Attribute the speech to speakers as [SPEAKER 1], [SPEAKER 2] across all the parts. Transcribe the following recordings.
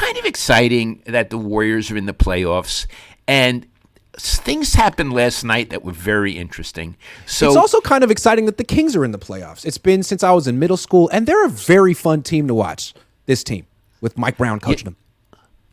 [SPEAKER 1] kind of exciting that the Warriors are in the playoffs, and things happened last night that were very interesting. So
[SPEAKER 2] it's also kind of exciting that the Kings are in the playoffs. It's been since I was in middle school, and they're a very fun team to watch, this team, with Mike Brown coaching them.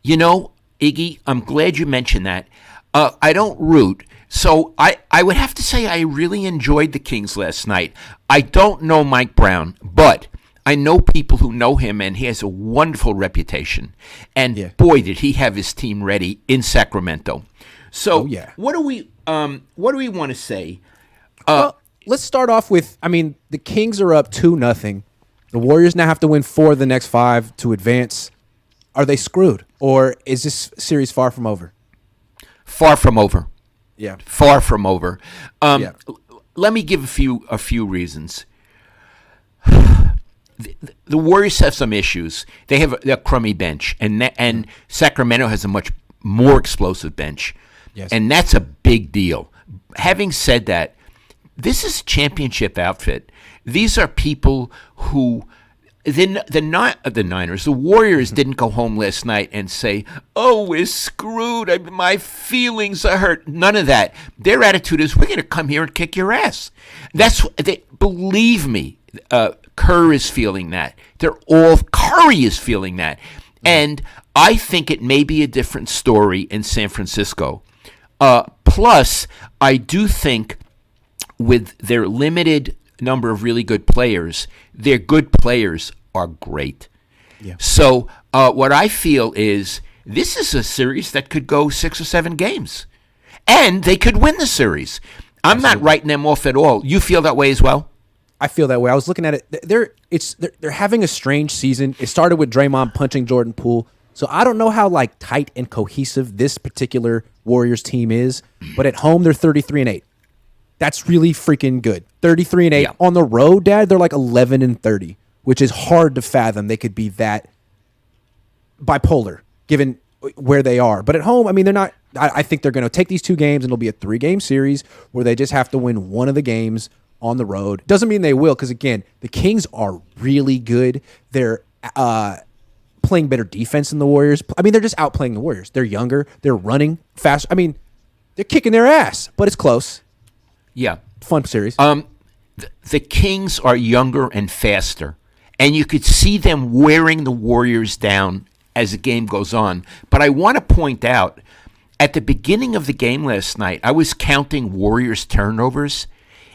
[SPEAKER 1] You know, Iggy, I'm glad you mentioned that. I don't root, so I would have to say I really enjoyed the Kings last night. I don't know Mike Brown, but I know people who know him, and he has a wonderful reputation. And boy, did he have his team ready in Sacramento. So what do we want to say?
[SPEAKER 2] Well, let's start off with, the Kings are up 2-0. The Warriors now have to win 4 of the next 5 to advance. Are they screwed, or is this series far from over?
[SPEAKER 1] Far from over.
[SPEAKER 2] Yeah.
[SPEAKER 1] Far from over. Let me give a few reasons. The Warriors have some issues. They have a crummy bench, and Sacramento has a much more explosive bench.
[SPEAKER 2] Yes.
[SPEAKER 1] And that's a big deal. Having said that, this is a championship outfit. These are people who the Niners, the Warriors didn't go home last night and say, "Oh, we're screwed. My feelings are hurt." None of that. Their attitude is, "We're going to come here and kick your ass." Believe me. Kerr is feeling that. Curry is feeling that. And I think it may be a different story in San Francisco. Plus, I do think with their limited number of really good players, their good players are great.
[SPEAKER 2] Yeah.
[SPEAKER 1] So what I feel is this is a series that could go 6 or 7 games. And they could win the series. I'm not writing them off at all. You feel that way as well?
[SPEAKER 2] I feel that way. I was looking at it. They're having a strange season. It started with Draymond punching Jordan Poole. So I don't know how tight and cohesive this particular Warriors team is. But at home, they're 33-8. That's really freaking good. 33-8
[SPEAKER 1] Yeah.
[SPEAKER 2] On the road, Dad. They're 11-30, which is hard to fathom. They could be that bipolar given where they are. But at home, they're not. I think they're going to take these 2 games and it'll be a 3-game series where they just have to win one of the games on the road. Doesn't mean they will, because again, the Kings are really good. They're playing better defense than the Warriors. They're just outplaying the Warriors. They're younger. They're running fast. They're kicking their ass, but it's close.
[SPEAKER 1] Yeah.
[SPEAKER 2] Fun series.
[SPEAKER 1] The Kings are younger and faster, and you could see them wearing the Warriors down as the game goes on. But I want to point out, at the beginning of the game last night, I was counting Warriors turnovers.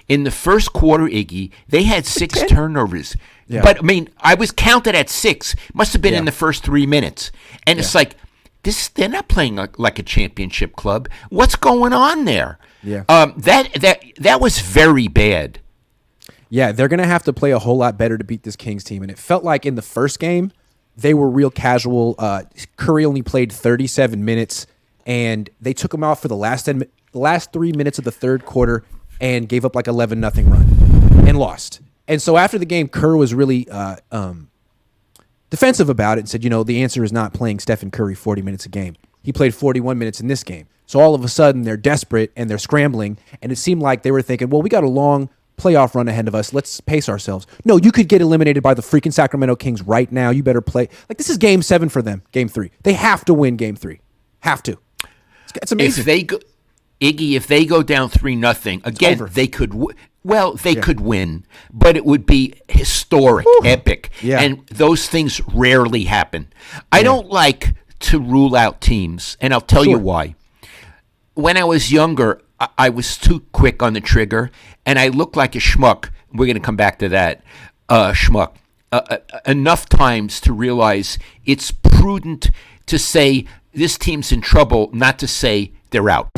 [SPEAKER 1] In the first quarter, Iggy, they had 6 turnovers.
[SPEAKER 2] Yeah.
[SPEAKER 1] But, I was counted at 6. Must have been in the first 3 minutes. And it's like, they're not playing like a championship club. What's going on there?
[SPEAKER 2] Yeah.
[SPEAKER 1] That was very bad.
[SPEAKER 2] Yeah, they're going to have to play a whole lot better to beat this Kings team. And it felt like in the first game, they were real casual. Curry only played 37 minutes, and they took him out for the last 3 minutes of the third quarter and gave up 11-0 run and lost. And so after the game, Kerr was really defensive about it and said, the answer is not playing Stephen Curry 40 minutes a game. He played 41 minutes in this game. So all of a sudden, they're desperate and they're scrambling, and it seemed like they were thinking, well, we got a long playoff run ahead of us. Let's pace ourselves. No, you could get eliminated by the freaking Sacramento Kings right now. You better play. This is game 7 for them, game 3. They have to win game 3. Have to. It's amazing.
[SPEAKER 1] If they go down 3-0, again, they could could win, but it would be historic, epic.
[SPEAKER 2] Yeah.
[SPEAKER 1] And those things rarely happen. I don't like to rule out teams, and I'll tell you why. When I was younger, I was too quick on the trigger, and I looked like a schmuck. We're going to come back to that, schmuck. Enough times to realize it's prudent to say this team's in trouble, not to say they're out.